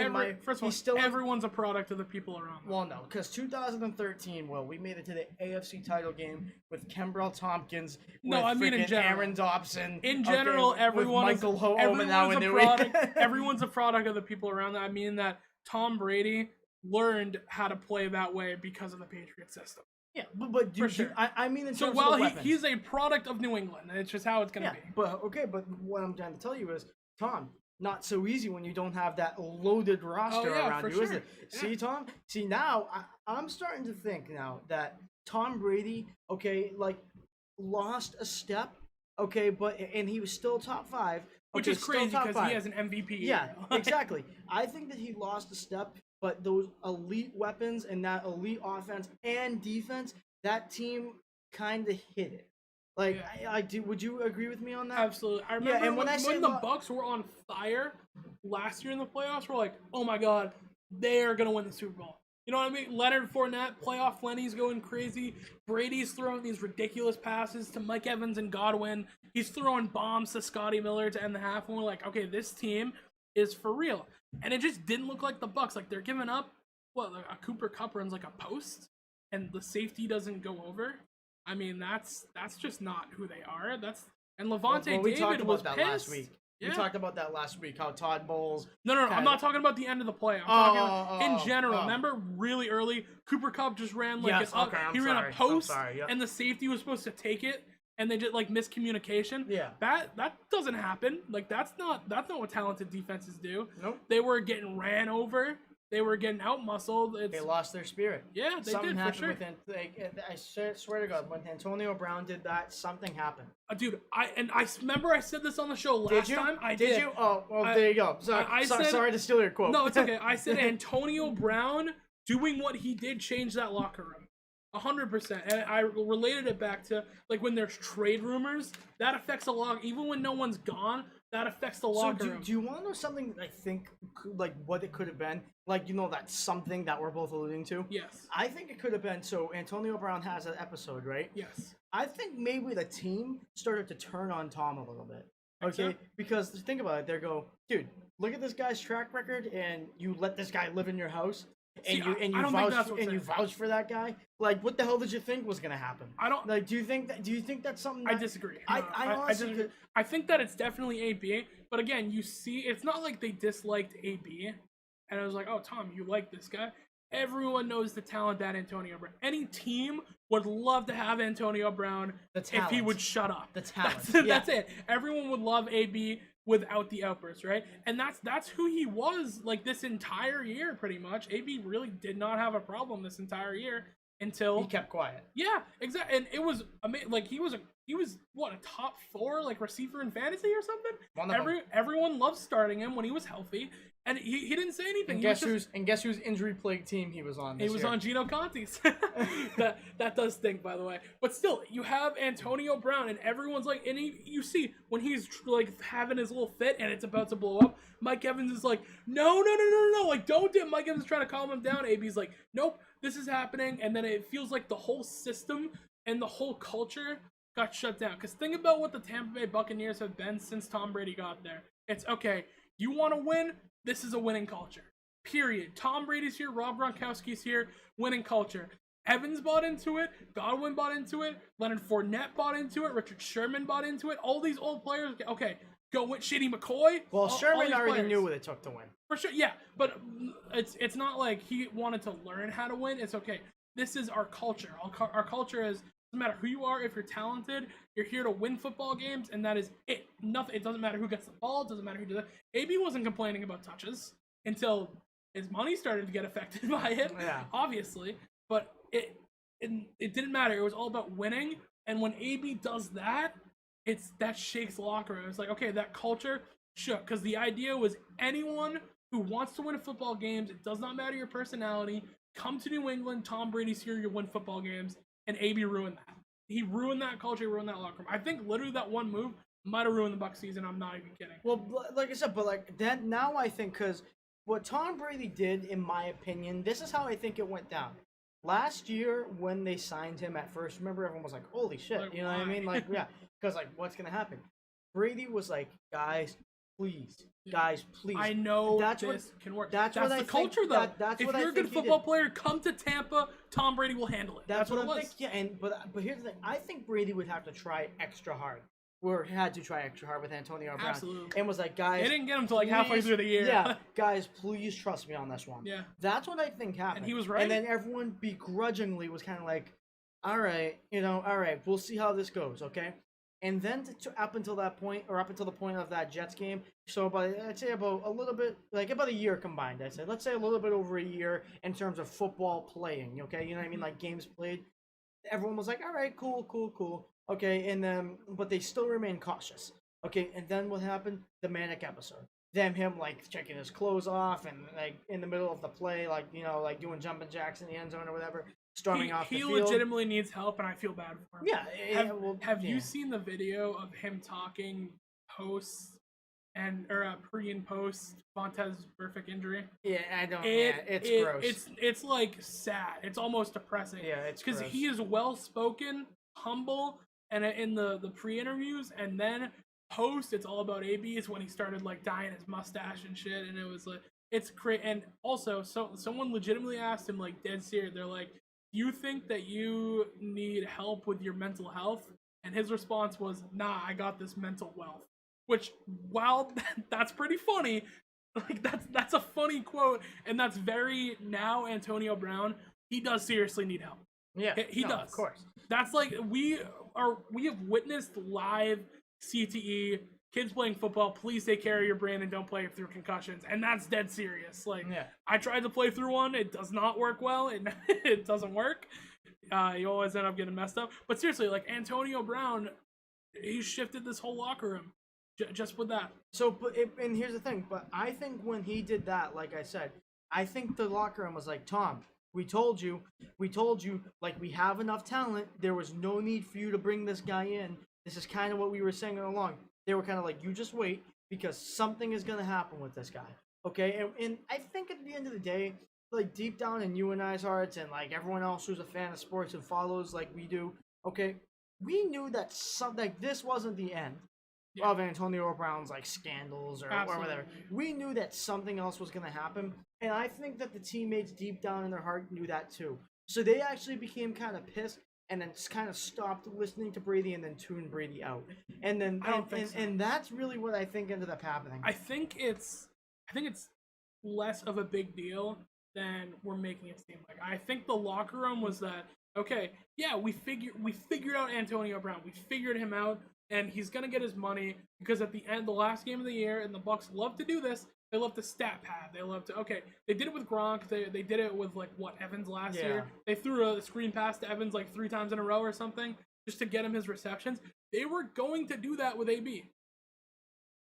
First of all, everyone's a product of the people around them. Well, no, because 2013, we made it to the AFC title game with Kembrell Tompkins. No, I mean in freaking general. Aaron Dobson. In general, with everyone is Michael Ho- everyone's now a in the product. Everyone's a product of the people around them. I mean that Tom Brady learned how to play that way because of the Patriot system. Yeah, but For sure. I mean in So terms while of the weapons. he's a product of New England, and it's just how it's gonna Yeah, be. but what I'm trying to tell you is, Tom, not so easy when you don't have that loaded roster around for you, is sure. it? Yeah. See, Tom? See, now, I'm starting to think now that Tom Brady, lost a step, and he was still top 5. Which okay, is still crazy top because 5. he has an MVP. Yeah, exactly. I think that he lost a step, but those elite weapons and that elite offense and defense, that team kind of hit it. Like, Yeah. I do. Would you agree with me on that? Absolutely. I remember and when I say when the Bucks were on fire last year in the playoffs, we're like, oh my god, they're gonna win the Super Bowl. You know what I mean? Leonard Fournette, playoff Lenny's going crazy. Brady's throwing these ridiculous passes to Mike Evans and Godwin. He's throwing bombs to Scotty Miller to end the half, and we're like, okay, this team is for real. And it just didn't look like the Bucks. Like, they're giving up, a Cooper Kupp runs like a post, and the safety doesn't go over. I mean, that's just not who they are. And Levante we David talked was about that pissed. last week. Yeah. We talked about that last week. How Todd Bowles. No, I'm not talking about the end of the play. I'm talking in general. oh. Remember, really early, Cooper Kupp just ran like Yes, an up. okay, I'm He ran sorry. a post, I'm sorry, yeah. and the safety was supposed to take it, and they just like miscommunication. Yeah. That doesn't happen. Like that's not what talented defenses do. Nope. They were getting ran over. They were getting out-muscled. They lost their spirit. Yeah, they something did, happened for sure. I swear to God, when Antonio Brown did that, something happened. Dude, I remember I said this on the show last time. Did you? Oh, well, there you go. Sorry to steal your quote. No, it's okay. I said Antonio Brown doing what he did changed that locker room. 100%. And I related it back to, like, when there's trade rumors, that affects a lot. Even when no one's gone, that affects the locker room. Do you want to know something that I think, like, what it could have been? Like, you know, that something that we're both alluding to? Yes. I think it could have been, so Antonio Brown has an episode, right? Yes. I think maybe the team started to turn on Tom a little bit. Okay? So? Because think about it. They go, dude, look at this guy's track record, and you let this guy live in your house. And you vouch for that guy. Like, what the hell did you think was gonna happen? I don't like. Do you think that's something? I disagree. No, I honestly disagree. I think that it's definitely AB. But again, you see, it's not like they disliked AB, and it was like, oh, Tom, you like this guy. Everyone knows the talent that Antonio Brown. Any team would love to have Antonio Brown if he would shut up. The talent. That's it. Everyone would love AB without the outbursts, right? And that's who he was like this entire year, pretty much. AB really did not have a problem this entire year until he kept quiet. Yeah, exactly. And it was amazing. Like he was what, a top 4 like receiver in fantasy or something. Everyone loved starting him when he was healthy, and he didn't say anything. And guess whose injury plagued team he was on? He was on Gino Conti's. that does stink, by the way. But still, you have Antonio Brown, and everyone's like, and you see when he's like having his little fit, and it's about to blow up. Mike Evans is like, no, like don't do it. Mike Evans is trying to calm him down. AB's like, nope, this is happening, and then it feels like the whole system and the whole culture got shut down. Because think about what the Tampa Bay Buccaneers have been since Tom Brady got there. It's okay. You want to win? This is a winning culture. Period. Tom Brady's here. Rob Gronkowski's here. Winning culture. Evans bought into it. Godwin bought into it. Leonard Fournette bought into it. Richard Sherman bought into it. All these old players. Okay, go with Shady McCoy. Well, Sherman already knew what it took to win. For sure, yeah. But it's not like he wanted to learn how to win. It's okay. This is our culture. Our culture is, doesn't matter who you are, if you're talented, you're here to win football games, and that is it. Nothing. It doesn't matter who gets the ball. It doesn't matter who does it. AB wasn't complaining about touches until his money started to get affected by it. Yeah. Obviously, but it didn't matter. It was all about winning. And when AB does that, that shakes the locker room. It's like, okay, that culture shook, because the idea was anyone who wants to win football games, it does not matter your personality, come to New England. Tom Brady's here. You'll win football games. And AB ruined that. He ruined that culture, ruined that locker room. I think literally that one move might have ruined the Bucs season. I'm not even kidding. Well, like I said, but like that now I think, because what Tom Brady did, in my opinion, this is how I think it went down. Last year when they signed him at first, remember everyone was like, holy shit, like, you know why? what I mean? Like, yeah, because like, what's going to happen? Brady was like, guys, please. I know that's this can work. That's the what culture, though. That's if what you're I a good think football player, come to Tampa. Tom Brady will handle it. That's what it was. I think. Yeah, but here's the thing. I think Brady would have to try extra hard. Or had to try extra hard with Antonio Brown. Absolutely. And was like, guys, they didn't get him till like halfway through the year. Yeah, guys, please trust me on this one. Yeah. That's what I think happened. And he was right. And then everyone begrudgingly was kind of like, all right, we'll see how this goes, okay? And then up until that point, or up until the point of that Jets game, so I'd say about a little bit, like about a year combined, I'd say. Let's say a little bit over a year in terms of football playing, okay? You know what I mean? Like games played. Everyone was like, all right, cool. Okay, and then, but they still remain cautious. Okay, and then what happened? The manic episode. Him like checking his clothes off and like in the middle of the play, like, like doing jumping jacks in the end zone or whatever. Storming off the field. He legitimately needs help, and I feel bad for him. Yeah. Have you seen the video of him talking post or pre and post Vontez's perfect injury? Yeah, I don't. It's gross. It's like sad. It's almost depressing. Yeah, it's because he is well spoken, humble, and in the pre-interviews, and then post, it's all about AB. It's when he started like dyeing his mustache and shit, and it was like it's great. And also, so someone legitimately asked him, like dead serious, they're like, you think that you need help with your mental health? And his response was, nah, I got this mental wealth. Which, while that's pretty funny, like that's a funny quote, and that's very now Antonio Brown. He does seriously need help. Yeah, he does. Of course. That's like we have witnessed live CTE kids playing football. Please take care of your brain and don't play through concussions, and that's dead serious. Like I tried to play through one, it does not work well. It doesn't work. You always end up getting messed up. But seriously, like Antonio Brown, he shifted this whole locker room just with that. So, and here's the thing. But I think when he did that, like I said, I think the locker room was like, Tom, we told you, like we have enough talent. There was no need for you to bring this guy in. This is kind of what we were saying all along. They were kind of like, you just wait because something is gonna happen with this guy. Okay, and I think at the end of the day, like deep down in you and I's hearts, and like everyone else who's a fan of sports and follows like we do, okay, we knew that this wasn't the end of Antonio Brown's like scandals or whatever. We knew that something else was gonna happen, and I think that the teammates deep down in their heart knew that too. So they actually became kind of pissed and then just kind of stopped listening to Brady and then tuned Brady out. And then and that's really what I think ended up happening. I think it's less of a big deal than we're making it seem like. I think the locker room was that, okay, yeah, we figured out Antonio Brown. We figured him out, and he's gonna get his money because at the end, the last game of the year, and the Bucks love to do this. They love to stat pad. They love to, okay, they did it with Gronk. They did it with, like, Evans last year. They threw a screen pass to Evans, like, 3 times in a row or something just to get him his receptions. They were going to do that with AB.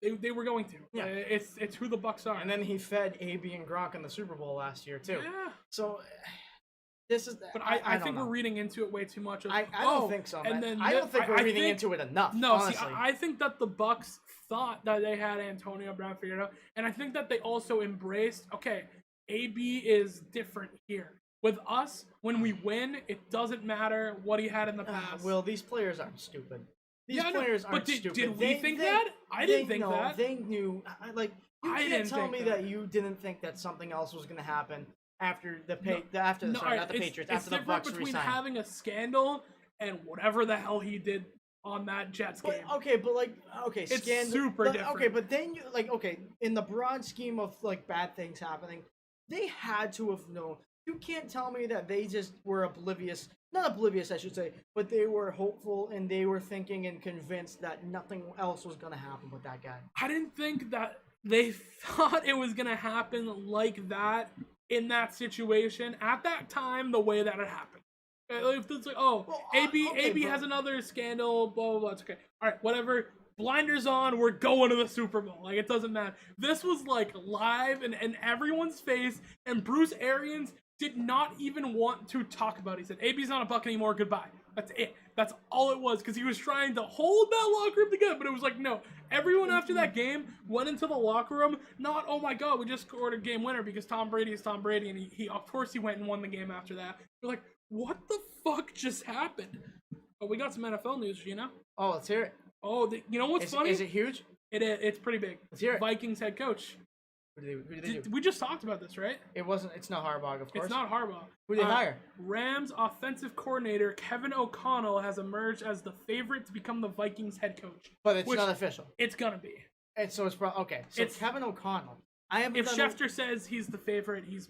They were going to. Yeah. It's who the Bucks are. And then he fed AB and Gronk in the Super Bowl last year, too. Yeah. So... This is, but I think we're reading into it way too much. I don't think so, man. And then I don't think we're reading into it enough. No, honestly. See, I think that the Bucks thought that they had Antonio Brown figured out, and I think that they also embraced, okay, AB is different here. With us, when we win, it doesn't matter what he had in the past. Well, these players aren't stupid. These players aren't stupid. Did we think that? I didn't think that. They knew. Like, you can't tell me that you didn't think that something else was going to happen. After the Patriots, after the Bucks between resigned. Having a scandal and whatever the hell he did on that Jets game. It's scandal, super different. Okay, but then you in the broad scheme of like bad things happening, they had to have known. You can't tell me that they just were oblivious. Not oblivious, I should say, but they were hopeful and they were thinking and convinced that nothing else was going to happen with that guy. I didn't think that they thought it was going to happen like that. In that situation, at that time, the way that it happened. If it's like, AB has another scandal, blah, blah, blah, it's okay. All right, whatever. Blinders on, we're going to the Super Bowl. Like, it doesn't matter. This was, like, live and in everyone's face, and Bruce Arians did not even want to talk about it. He said, AB's not a Buck anymore, goodbye. That's it. That's all it was, because he was trying to hold that locker room together, but it was like, no. Everyone after that game went into the locker room, not, oh my god, we just scored a game winner because Tom Brady is Tom Brady, and he of course he went and won the game after that. We're like, what the fuck just happened? But we got some NFL news, you know? Oh, let's hear it. Oh, you know what's funny? Is it huge? It's pretty big. Let's hear it. Vikings head coach. Who did they do? We just talked about this, right? It's not Harbaugh, of course. It's not Harbaugh. Who did they hire? Rams offensive coordinator Kevin O'Connell has emerged as the favorite to become the Vikings head coach. But it's not official. It's gonna be. And so it's okay. So it's Kevin O'Connell. If Schefter says he's the favorite, he's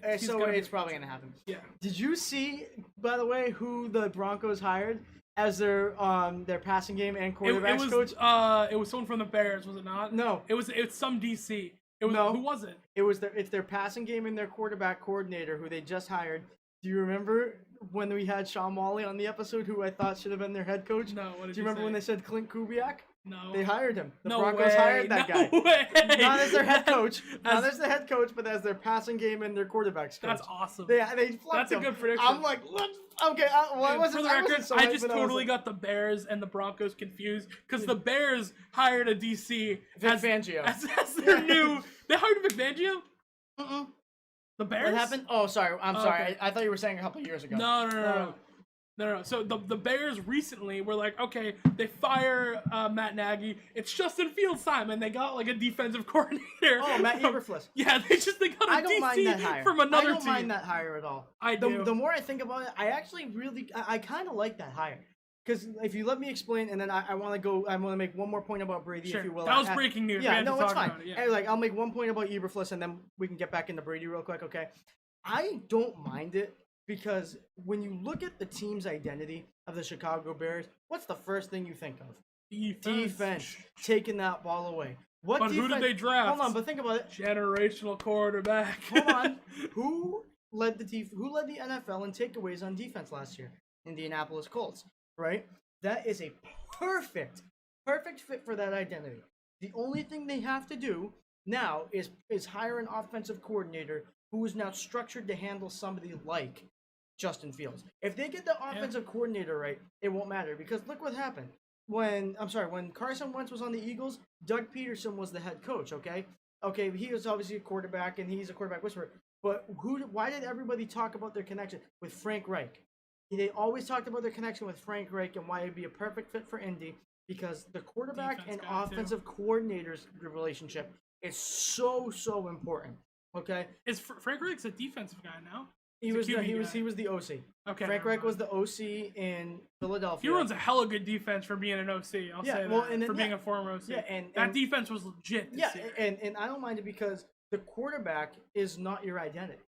it's probably gonna happen. Yeah. Did you see, by the way, who the Broncos hired as their passing game and quarterbacks coach? It was someone from the Bears, was it not? No. It's some DC. Who was it? It's their passing game and their quarterback coordinator who they just hired. Do you remember when we had Sean Wally on the episode, who I thought should have been their head coach? No. What did Do you remember when they said Clint Kubiak? No. They hired him. The no Broncos way. hired that guy. Way. Not as their head coach. Not as the head coach, but as their passing game and their quarterbacks coach. That's awesome. They That's him. a good prediction. I'm like, what? Okay, for the record, I just totally got the Bears and the Broncos confused because the Bears hired a DC Vic Fangio as their new. They hired Vic Fangio. The Bears. What happened? Oh, sorry. I'm sorry. Okay. I thought you were saying a couple of years ago. No. So the Bears recently were like, okay, they fire Matt Nagy. It's Justin Fields' time, and they got like a defensive coordinator. Oh, Matt Eberflus. Yeah, they got a DC from another team. I don't mind that hire at all. I do. The more I think about it, I actually really, I kind of like that hire. Because if you let me explain, and then I want to make one more point about Brady, sure. if you will. That was breaking news. Yeah, no, it's fine. I'll make one point about Eberflus, and then we can get back into Brady real quick, okay? I don't mind it because when you look at the team's identity of the Chicago Bears, what's the first thing you think of? Defense. Taking that ball away. What But defense? who did they draft? Hold on, but think about it. Generational quarterback. Hold on. Who led the NFL in takeaways on defense last year? Indianapolis Colts, right? That is a perfect fit for that identity. The only thing they have to do now is hire an offensive coordinator who is now structured to handle somebody like Justin Fields. If they get the offensive coordinator right, it won't matter, because look what happened. When Carson Wentz was on the Eagles, Doug Peterson was the head coach, okay? Okay, he was obviously a quarterback, and he's a quarterback whisperer. But why did everybody talk about their connection with Frank Reich? They always talked about their connection with Frank Reich and why it'd be a perfect fit for Indy, because the quarterback and offensive coordinators relationship is so important. Okay, Is Frank Reich's a defensive guy now? he was the OC. Okay. Frank Reich was the OC in Philadelphia. He runs a hella good defense for being an OC. I'll say that. And then, for being a former OC. Yeah, that defense was legit this year. and I don't mind it, because the quarterback is not your identity.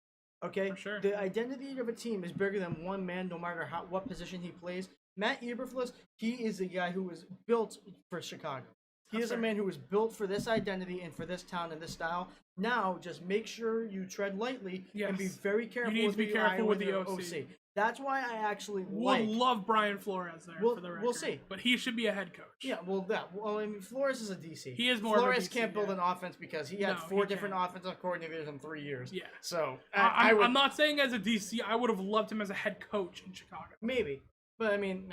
Okay, For sure. The identity of a team is bigger than one man, no matter what position he plays. Matt Eberflus, he is a guy who was built for Chicago. He is a man who was built for this identity and for this town and this style. Now, just make sure you tread lightly and be very careful. You need to be careful with the OC. That's why I actually would love Brian Flores there for the record. We'll see. But he should be a head coach. Yeah, I mean, Flores is a DC. He is more Flores of a DC, can't build an offense because he had four different offensive coordinators in 3 years. Yeah. So, I'm not saying as a DC, I would have loved him as a head coach in Chicago. Maybe. But I mean,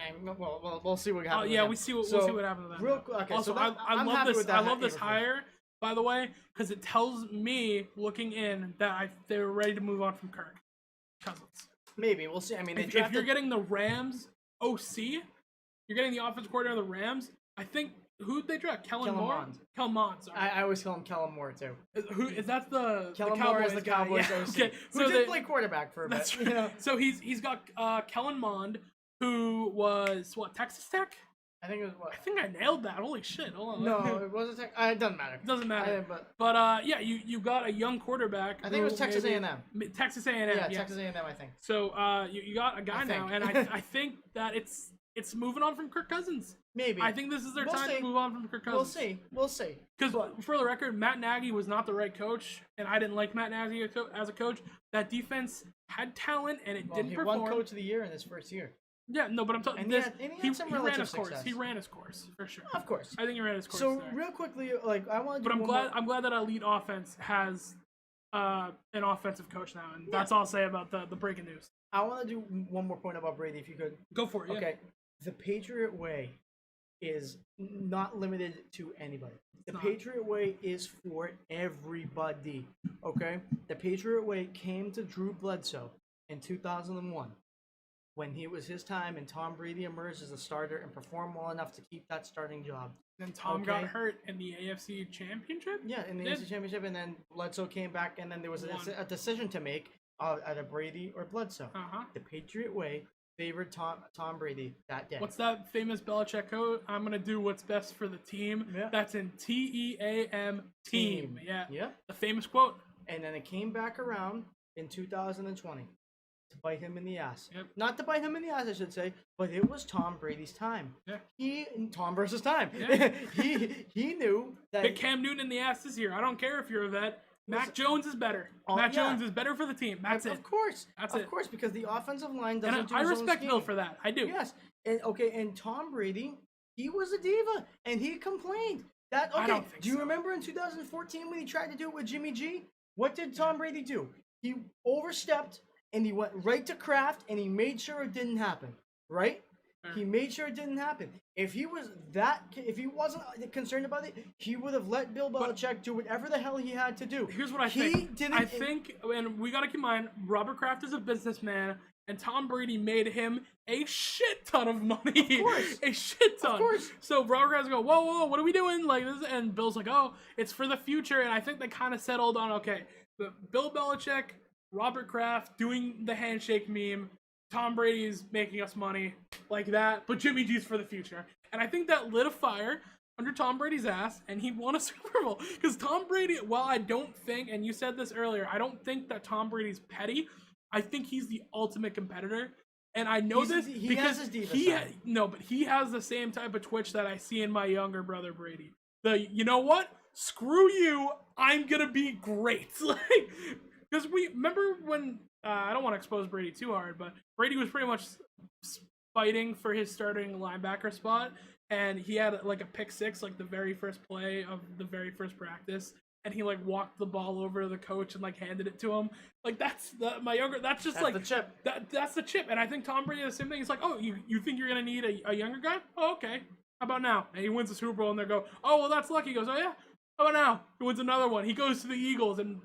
we'll see what happens. We'll see what happens with that. Okay, also, so I love this hire, by the way, because it tells me, looking in, that they were ready to move on from Kirk Cousins. Maybe we'll see. I mean, if you're getting the Rams OC, you're getting the offensive coordinator of the Rams. I think who'd they draft? Kellen Moore. Kellen Mond. Sorry. I always call him Kellen Moore too. Is that the Kellen Moore is the Cowboys OC? Okay. Who did play quarterback for a bit. That's right. You know? So he's got Kellen Mond, who was Texas Tech. I think it was what? I think I nailed that. Holy shit! Hold on. No, it wasn't Tech. It doesn't matter. Doesn't matter. But yeah, you got a young quarterback. I think it was Texas A&M. Texas A&M. Yeah, Texas A&M. I think. So you got a guy now, and I think that it's moving on from Kirk Cousins. Maybe. I think this is their time to move on from Kirk Cousins. We'll see. Because for the record, Matt Nagy was not the right coach, and I didn't like Matt Nagy as a coach. That defense had talent, and it didn't perform. He won Coach of the Year in his first year. Yeah, no, but I'm talking. He ran his course. He ran his course for sure. Of course, I think he ran his course. So real quickly, I want to. But I'm glad that Elite Offense has an offensive coach now, and that's all I'll say about the breaking news. I want to do one more point about Brady, if you could. Go for it. Okay, the Patriot way is not limited to anybody. The Patriot way is for everybody. Okay, the Patriot way came to Drew Bledsoe in 2001. When it was his time and Tom Brady emerged as a starter and performed well enough to keep that starting job. Then Tom got hurt in the AFC Championship? Yeah, in the AFC Championship, and then Bledsoe came back, and then there was a decision to make out of Brady or Bledsoe. The Patriot way favored Tom Brady that day. What's that famous Belichick quote? I'm going to do what's best for the team. Yeah. That's in TEAM, team. Yeah. The famous quote. And then it came back around in 2020. To bite him in the ass. Not to bite him in the ass, I should say, but it was Tom Brady's time. Tom versus time. He knew that. Hit Cam Newton in the ass this year. I don't care if you're a vet. Mac Jones is better. Mac Jones is better for the team. That's it. Of course. Of course, because the offensive line doesn't do his own scheme. I respect Bill for that. I do. Yes. And Tom Brady, he was a diva, and he complained. Do you remember in 2014 when he tried to do it with Jimmy G? What did Tom Brady do? He overstepped. And he went right to Kraft, and he made sure it didn't happen. Right? He made sure it didn't happen. If he wasn't concerned about it, he would have let Bill Belichick do whatever the hell he had to do. Here's what I think. I think, and we got to keep in mind, Robert Kraft is a businessman, and Tom Brady made him a shit ton of money. Of course. A shit ton. Of course. So Robert Kraft go, whoa, what are we doing? Like this, and Bill's like, oh, it's for the future. And I think they kind of settled on, okay, Bill Belichick, Robert Kraft doing the handshake meme, Tom Brady's making us money, like that, but Jimmy G's for the future. And I think that lit a fire under Tom Brady's ass, and he won a Super Bowl. Because Tom Brady, while I don't think, and you said this earlier, I don't think that Tom Brady's petty, I think he's the ultimate competitor. And I know this He because has his diva side. but he has the same type of twitch that I see in my younger brother Brady. You know what? Screw you. I'm gonna be great. Like, because we remember when I don't want to expose Brady too hard, but Brady was pretty much fighting for his starting linebacker spot, and he had like a pick six, like the very first play of the very first practice, and he like walked the ball over to the coach and like handed it to him. Like that's my younger. That's just That's like the chip. That's the chip, and I think Tom Brady does the same thing. He's like, oh, you think you're gonna need a younger guy? Oh, okay. How about now? And he wins the Super Bowl, and they go, oh well, that's lucky. He goes, oh yeah. How about now? He wins another one. He goes to the Eagles, and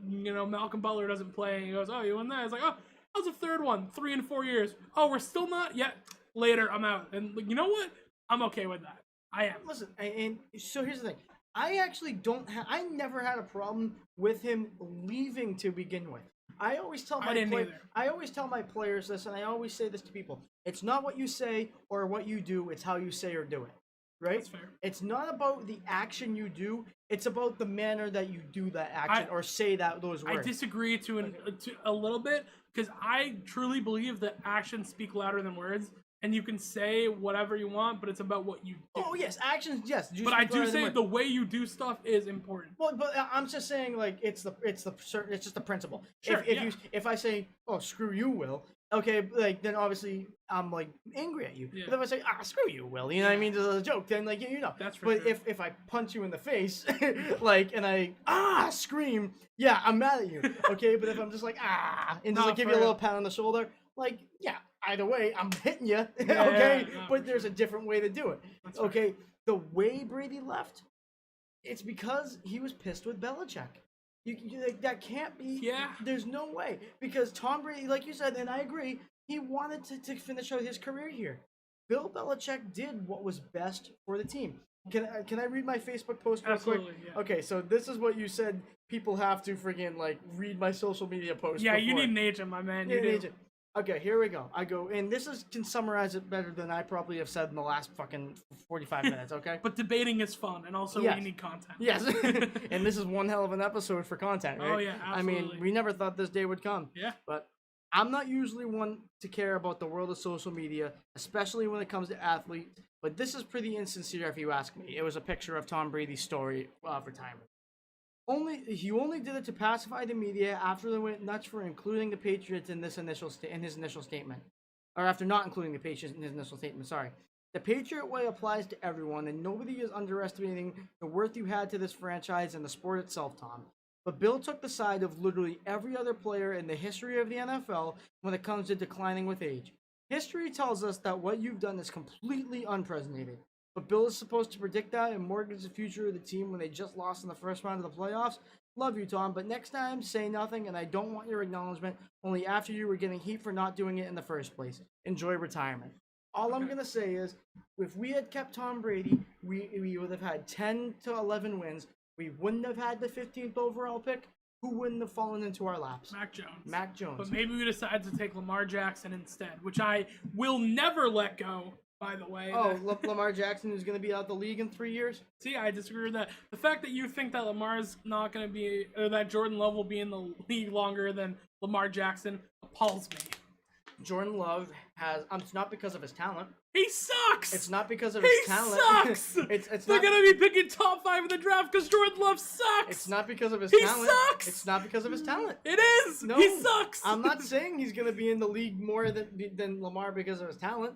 Malcolm Butler doesn't play, and he goes, oh, you won that? It's like, oh, that was a third one, 3 and 4 years. Oh, we're still not yet. Later, I'm out. And you know what? I'm okay with that. I am. Listen, and so here's the thing. I actually don't have. I never had a problem with him leaving to begin with. I always tell I always tell my players this, and I always say this to people. It's not what you say or what you do. It's how you say or do it. Right? That's fair. It's not about the action you do. It's about the manner that you do that action or say those words. I disagree to a little bit because I truly believe that actions speak louder than words. And you can say whatever you want, but it's about what you do. Oh yes, actions. Yes, but I do say the way you do stuff is important. Well, but I'm just saying, like it's just the principle. Sure, If I say, oh screw you, Will, okay, like then obviously I'm like angry at you. Yeah. But if I say screw you, Will, you know what I mean, as a joke, then like That's for But sure. if I punch you in the face, like and I scream, yeah, I'm mad at you. Okay, but if I'm just like and just like give you a little pat on the shoulder, like yeah. Either way, I'm hitting you, okay? But there's a different way to do it, okay? The way Brady left, it's because he was pissed with Belichick. That can't be. Yeah. There's no way because Tom Brady, like you said, and I agree, he wanted to finish out his career here. Bill Belichick did what was best for the team. Can I read my Facebook post real quick? Yeah. Okay, so this is what you said. People have to friggin' like read my social media posts. Yeah, before. you need an agent, my man. You need an agent. Okay, here we go. I go, and this can summarize it better than I probably have said in the last fucking 45 minutes, okay? But debating is fun, and also Yes. we need content. Yes, and this is one hell of an episode for content, right? Oh, yeah, absolutely. I mean, we never thought this day would come. Yeah. But I'm not usually one to care about the world of social media, especially when it comes to athletes, but this is pretty insincere if you ask me. It was a picture of Tom Brady's story of retirement. He only did it to pacify the media after they went nuts for including the Patriots in his initial statement, or after not including the Patriots in his initial statement. Sorry, the Patriot way applies to everyone, and nobody is underestimating the worth you had to this franchise and the sport itself, Tom. But Bill took the side of literally every other player in the history of the NFL when it comes to declining with age. History tells us that what you've done is completely unprecedented. But Bill is supposed to predict that and mortgage the future of the team when they just lost in the first round of the playoffs. Love you, Tom, but next time, say nothing, and I don't want your acknowledgement, only after you were getting heat for not doing it in the first place. Enjoy retirement. All I'm going to say is, if we had kept Tom Brady, we would have had 10 to 11 wins. We wouldn't have had the 15th overall pick. Who wouldn't have fallen into our laps? Mac Jones. But maybe we decided to take Lamar Jackson instead, which I will never let go. By the way. Oh, Lamar Jackson is going to be out the league in 3 years? See, I disagree with that. The fact that you think that Lamar's not going to be, or that Jordan Love will be in the league longer than Lamar Jackson appalls me. Jordan Love has, it's not because of his talent. He sucks! It's not because of his talent. He sucks! it's They're not, going to be picking top 5 in the draft because Jordan Love sucks! It's not because of his he talent. Sucks! It's not because of his talent. It is! No, he sucks! I'm not saying he's going to be in the league more than Lamar because of his talent.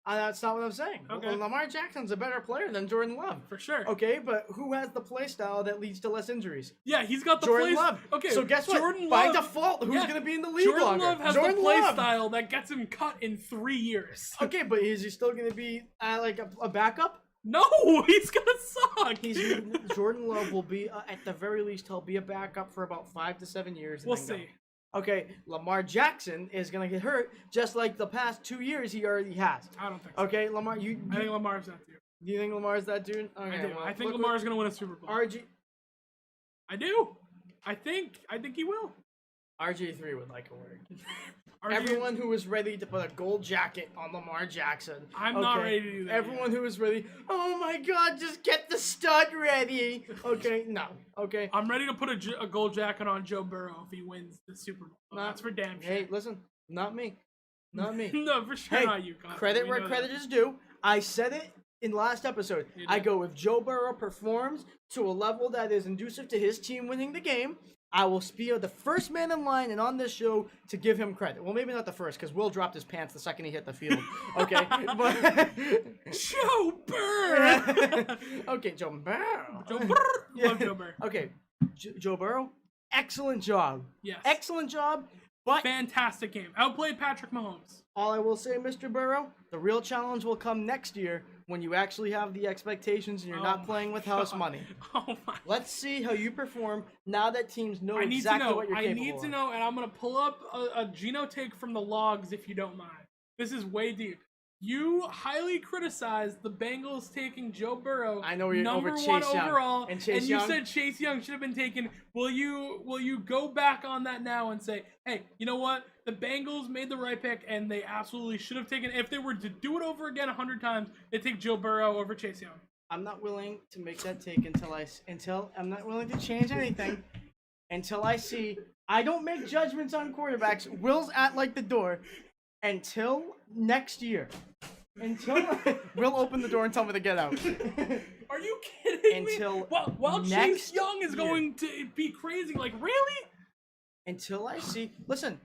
That's not what I'm saying. Okay. Lamar Jackson's a better player than Jordan Love. For sure. Okay, but who has the play style that leads to less injuries? Yeah, he's got the Jordan play. Love. Okay, so guess what? Jordan By Love, default, who's going to be in the league Jordan longer? Love has Jordan the play Love. style that gets him cut in 3 years. Okay, but is he still going to be like a backup? No, he's gonna suck. Jordan Love will be at the very least he'll be a backup for about 5 to 7 years. We'll see. Okay, Lamar Jackson is gonna get hurt just like the past 2 years he already has. I don't think so. Okay, Lamar, I think Lamar's that dude. Do you think Lamar's that dude? Okay, I do. well, I think Lamar's gonna win a Super Bowl. RG. I do. I think he will. RG3 would like a word. RG Everyone who is ready to put a gold jacket on Lamar Jackson. I'm not ready to do that. Everyone who is ready. Oh my God! Just get the stud ready. Okay, no. Okay. I'm ready to put a gold jacket on Joe Burrow if he wins the Super Bowl. That's for damn sure. Hey, listen, not me. Not me. No, for sure Hey, not you. Conti. credit We where know credit that. is due. I said it in last episode. I go, if Joe Burrow performs to a level that is inducive to his team winning the game, I will be the first man in line and on this show to give him credit. Well, maybe not the first, because Will dropped his pants the second he hit the field. Okay, but Joe Burrow. okay, Joe Burrow. Joe Burrow. Love Joe Burrow. Okay, Joe Burrow, excellent job. Yes. Excellent job. But Fantastic game. Outplayed Patrick Mahomes. all I will say, Mr. Burrow, the real challenge will come next year when you actually have the expectations and you're not playing with house money. Oh my. Let's see how you perform now that teams know I need exactly to know. what you're I capable need to of. know, and I'm gonna pull up a Gino take from the logs if you don't mind. This is way deep. You highly criticized the Bengals taking Joe Burrow, I know you're number over Chase one Young. overall, And Chase you Young? said Chase Young should have been taken. Will you go back on that now and say, hey, you know what? The Bengals made the right pick, and they absolutely should have taken. If they were to do it over again 100 times, they take Joe Burrow over Chase Young. I'm not willing to make that take until I'm not willing to change anything until I see. I don't make judgments on quarterbacks. Will's at like the door until next year. Until Will open the door and tell me to get out. Are you kidding Until me? While Chase next Young is year. going to be crazy, like really? Until I see. Listen,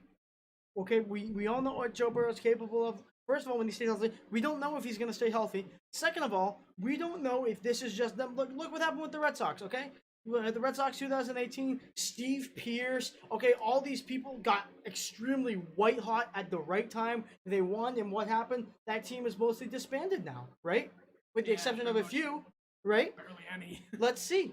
okay, we all know what Joe Burrow is capable of. First of all, when he stays healthy, we don't know if he's going to stay healthy. Second of all, we don't know if this is just them. Look what happened with the Red Sox, okay? The Red Sox 2018, Steve Pierce, okay, all these people got extremely white hot at the right time. They won, and what happened? That team is mostly disbanded now, right? With the Yeah, exception of pretty a much. few, right? Barely any. Let's see.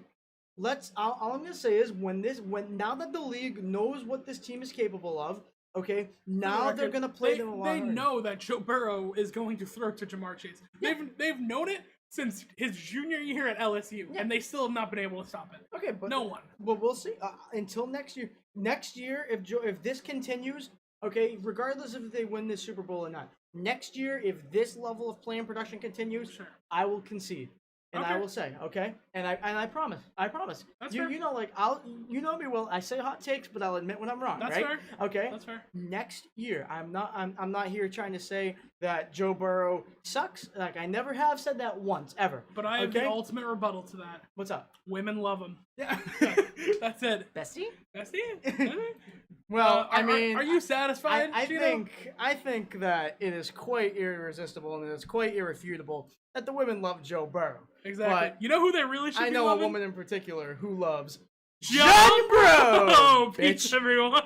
All I'm gonna say is now that the league knows what this team is capable of, okay, now they're gonna play them a lot They harder. know that Joe Burrow is going to throw to Jamar Chase. They've known it since his junior year at LSU, and they still have not been able to stop it. Okay, but No one. But we'll see. Until next year. Next year, if this continues, okay, regardless if they win this Super Bowl or not, next year, if this level of playing production continues, Sure. I will concede. And I Okay. will say, okay, and I promise, That's you fair. you know like you know me well. I say hot takes, but I'll admit when I'm wrong. That's right? fair. Okay. That's fair. Next year, I'm not here trying to say that Joe Burrow sucks. Like I never have said that once ever. But I have the ultimate rebuttal to that. What's up? Women love him. Yeah. That's it. Bestie? Bestie? Well, I Are- mean, are you satisfied? I Gino? think that it is quite irresistible and it is quite irrefutable that the women love Joe Burrow. Exactly. But You know who they really should I be know a loving? woman in particular who loves John Bro. Peace, Bitch. everyone.